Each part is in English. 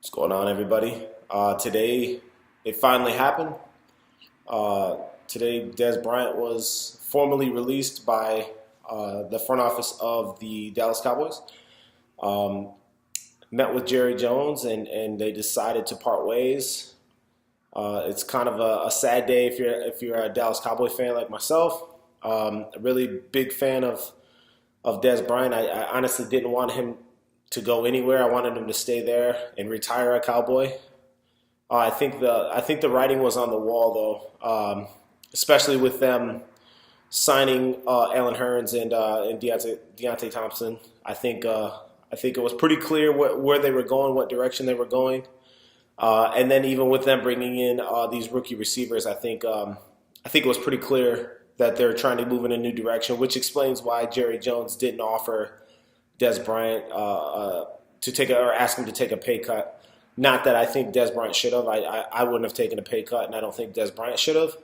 What's going on, everybody? Today, it finally happened. Today, Dez Bryant was formally released by the front office of the Dallas Cowboys. Um, Met with Jerry Jones, and they decided to part ways. It's kind of a sad day if you're a Dallas Cowboy fan like myself. A really big fan of Dez Bryant. I honestly didn't want him to go anywhere. I wanted him to stay there and retire a Cowboy. I think the writing was on the wall though, especially with them signing Allen Hurns and Deontay Thompson. I think it was pretty clear where they were going, what direction they were going, and then even with them bringing in these rookie receivers, I think it was pretty clear that they're trying to move in a new direction, which explains why Jerry Jones didn't offer Dez Bryant to take or ask him to take a pay cut. Not that I think Dez Bryant should have. I wouldn't have taken a pay cut, and I don't think Dez Bryant should have.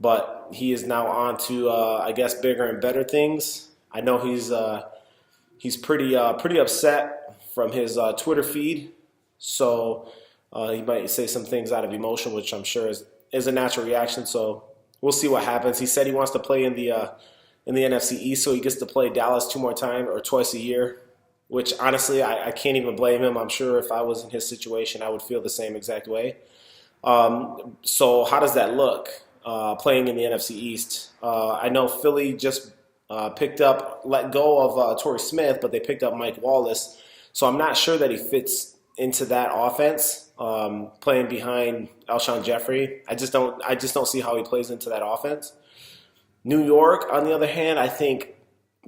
But he is now on to I guess bigger and better things. I know he's pretty upset from his Twitter feed, so he might say some things out of emotion, which I'm sure is a natural reaction. So we'll see what happens. He said he wants to play in the NFC East, so he gets to play Dallas two more times or twice a year, which honestly I can't even blame him. I'm sure if I was in his situation, I would feel the same exact way. So how does that look playing in the NFC East? I know Philly just let go of Torrey Smith, but they picked up Mike Wallace. So I'm not sure that he fits into that offense, playing behind Alshon Jeffrey. I just don't see how he plays into that offense. New York, on the other hand, I think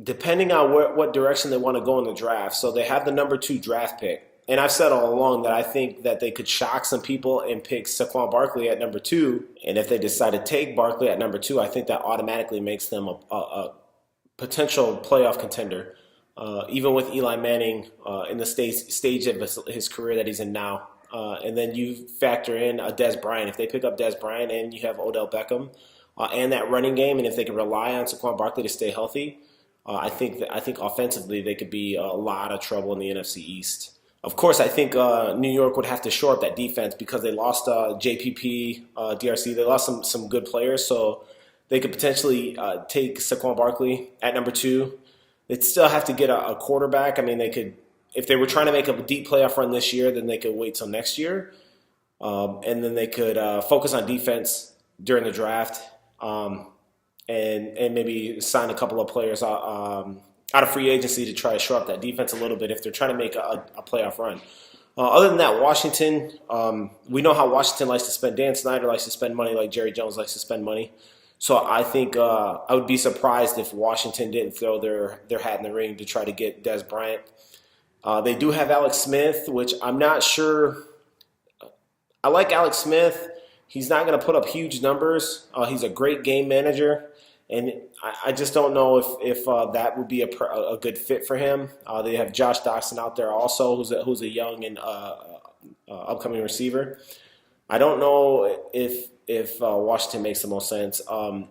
depending on what direction they want to go in the draft. So they have the number 2 draft pick. And I've said all along that I think that they could shock some people and pick Saquon Barkley at number 2. And if they decide to take Barkley at number 2, I think that automatically makes them a potential playoff contender, even with Eli Manning in the stage of his career that he's in now. And then you factor in a Dez Bryant. If they pick up Dez Bryant and you have Odell Beckham and that running game, and if they can rely on Saquon Barkley to stay healthy, I think offensively they could be a lot of trouble in the NFC East. Of course, I think New York would have to shore up that defense because they lost JPP, DRC. They lost some good players, so they could potentially take Saquon Barkley at number 2. They'd still have to get a quarterback. I mean, they could, if they were trying to make a deep playoff run this year, then they could wait till next year, and then they could focus on defense during the draft. And maybe sign a couple of players out of free agency to try to shore up that defense a little bit if they're trying to make a playoff run. Other than that, Washington, we know how Washington likes to spend. Dan Snyder likes to spend money like Jerry Jones likes to spend money. So I think I would be surprised if Washington didn't throw their hat in the ring to try to get Dez Bryant. They do have Alex Smith, which I'm not sure. I like Alex Smith. He's not going to put up huge numbers. He's a great game manager, and I just don't know if that would be a good fit for him. They have Josh Doctson out there also, who's a young and upcoming receiver. I don't know if Washington makes the most sense. And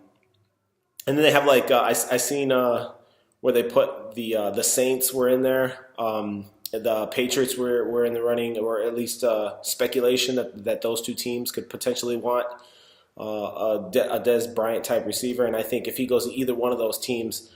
then they have I seen where they put the Saints were in there. The Patriots were in the running, or at least speculation that those two teams could potentially want a Dez Bryant type receiver. And I think if he goes to either one of those teams,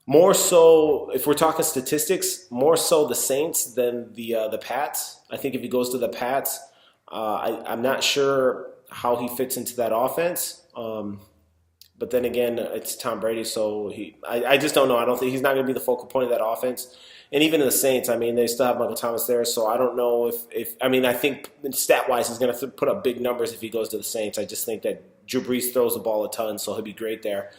more so, if we're talking statistics, more so the Saints than the Pats. I think if he goes to the Pats, I'm not sure how he fits into that offense. But then again, it's Tom Brady, so I just don't know. I don't think he's not going to be the focal point of that offense. And even the Saints, I mean, they still have Michael Thomas there, so I don't know if I think stat-wise he's going to put up big numbers if he goes to the Saints. I just think that Drew Brees throws the ball a ton, so he'll be great there.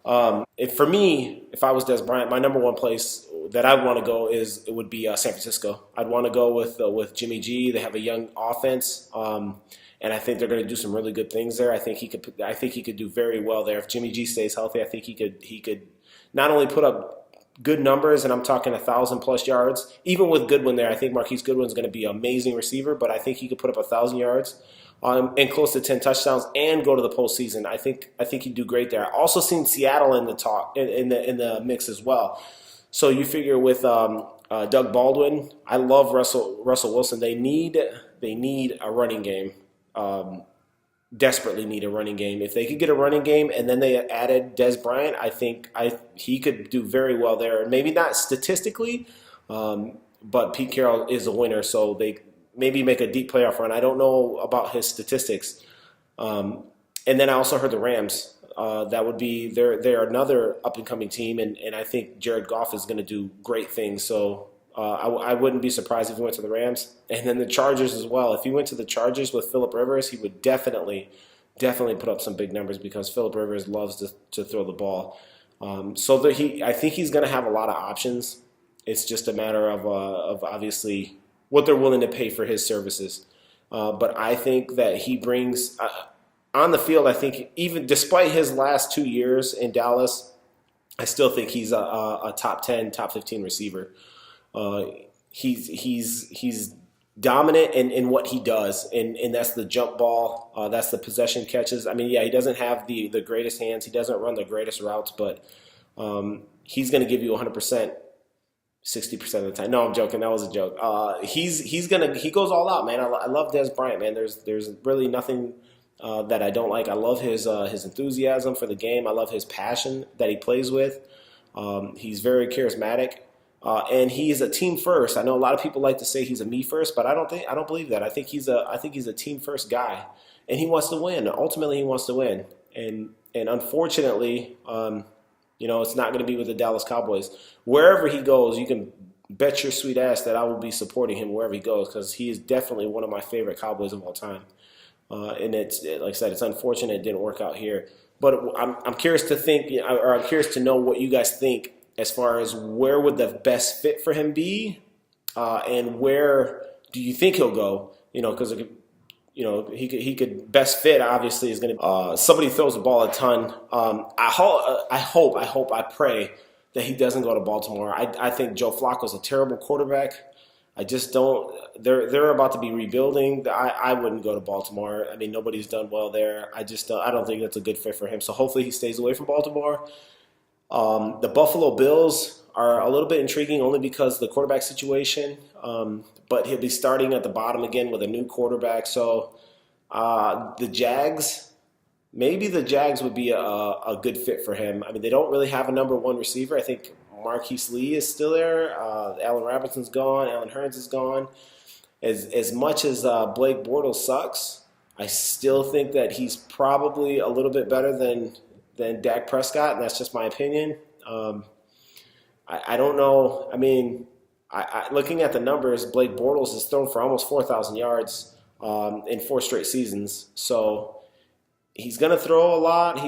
For me, if I was Dez Bryant, my number one place that I'd want to go would be San Francisco. I'd want to go with Jimmy G. They have a young offense, and I think they're going to do some really good things there. I think he could do very well there if Jimmy G stays healthy. I think he could not only put up good numbers, and I'm talking 1,000+ yards. Even with Goodwin there, I think Marquise Goodwin's going to be an amazing receiver, but I think he could put up 1,000 yards and close to 10 touchdowns and go to the postseason. I think he'd do great there. I also seen Seattle in the talk in the mix as well. So you figure with Doug Baldwin. I love Russell Wilson. They need a running game. Desperately need a running game. If they could get a running game and then they added Dez Bryant, I think he could do very well there. Maybe not statistically, but Pete Carroll is a winner, so they maybe make a deep playoff run. I don't know about his statistics. And then I also heard the Rams. That would be they're another up and coming team, and I think Jared Goff is going to do great things. So I wouldn't be surprised if he went to the Rams, and then the Chargers as well. If he went to the Chargers with Phillip Rivers, he would definitely put up some big numbers because Phillip Rivers loves to throw the ball. I think he's going to have a lot of options. It's just a matter of obviously what they're willing to pay for his services. But I think that he brings on the field. I think even despite his last 2 years in Dallas, I still think he's a top 10, top 15 receiver. He's dominant in what he does, and that's the jump ball. That's the possession catches. I mean, yeah, he doesn't have the greatest hands. He doesn't run the greatest routes, but he's going to give you 100%, 60% of the time. No, I'm joking. That was a joke. He goes all out, man. I love Dez Bryant, man. There's really nothing that I don't like. I love his enthusiasm for the game. I love his passion that he plays with. He's very charismatic. And he is a team first. I know a lot of people like to say he's a me first, but I don't believe that. I think he's a team first guy, and he wants to win. Ultimately, he wants to win. And unfortunately, it's not going to be with the Dallas Cowboys. Wherever he goes, you can bet your sweet ass that I will be supporting him wherever he goes, because he is definitely one of my favorite Cowboys of all time. And like I said, it's unfortunate it didn't work out here. But I'm curious to think, or I'm curious to know what you guys think as far as where would the best fit for him be, and where do you think he'll go? Because he could best fit. Obviously, is going to somebody throws the ball a ton. I pray that he doesn't go to Baltimore. I think Joe Flacco's a terrible quarterback. I just don't. They're about to be rebuilding. I wouldn't go to Baltimore. I mean, nobody's done well there. I don't think that's a good fit for him. So hopefully he stays away from Baltimore. The Buffalo Bills are a little bit intriguing only because of the quarterback situation, but he'll be starting at the bottom again with a new quarterback. So the Jags, maybe the Jags would be a good fit for him. I mean, they don't really have a number one receiver. I think Marquise Lee is still there. Allen Robinson's gone. Allen Hurns is gone. As much as Blake Bortles sucks, I still think that he's probably a little bit better than Dak Prescott, and that's just my opinion. I don't know. I mean, looking at the numbers, Blake Bortles has thrown for almost 4,000 yards in 4 straight seasons. So he's going to throw a lot.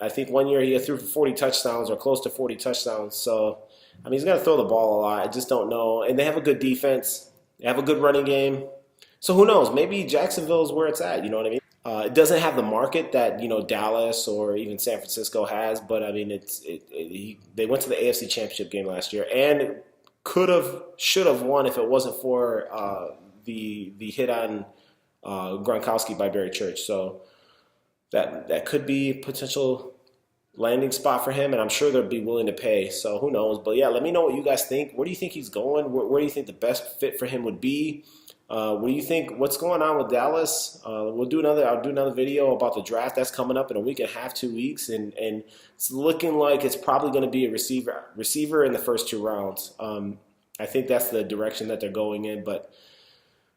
I think one year he threw for 40 touchdowns or close to 40 touchdowns. So, I mean, he's going to throw the ball a lot. I just don't know. And they have a good defense. They have a good running game. So who knows? Maybe Jacksonville is where it's at. You know what I mean? It doesn't have the market that Dallas or even San Francisco has, but I mean they went to the AFC Championship game last year and should have won if it wasn't for the hit on Gronkowski by Barry Church. So that could be potential landing spot for him, and I'm sure they'll be willing to pay. So who knows? But yeah, let me know what you guys think. Where do you think he's going? Where do you think the best fit for him would be? What do you think? What's going on with Dallas? I'll do another video about the draft that's coming up in a week and a half, 2 weeks, and it's looking like it's probably going to be a receiver in the first 2 rounds. I think that's the direction that they're going in, but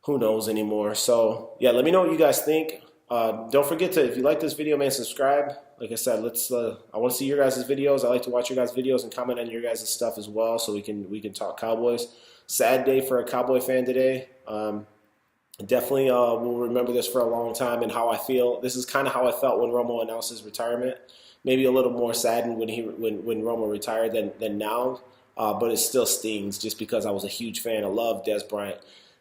who knows anymore? So yeah, let me know what you guys think. Don't forget to, if you like this video, man, subscribe. Like I said, I want to see your guys' videos. I like to watch your guys' videos and comment on your guys' stuff as well, so we can talk Cowboys. Sad day for a Cowboy fan today. Definitely will remember this for a long time and how I feel. This is kind of how I felt when Romo announced his retirement. Maybe a little more saddened when Romo retired than now, but it still stings just because I was a huge fan. I love Dez Bryant.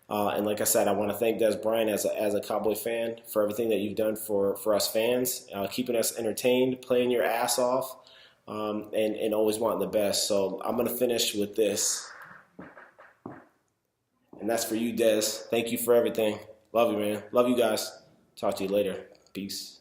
And like I said, I want to thank Dez Bryant as a Cowboy fan for everything that you've done for us fans, keeping us entertained, playing your ass off, and always wanting the best. So I'm going to finish with this. And that's for you, Dez. Thank you for everything. Love you, man. Love you guys. Talk to you later. Peace.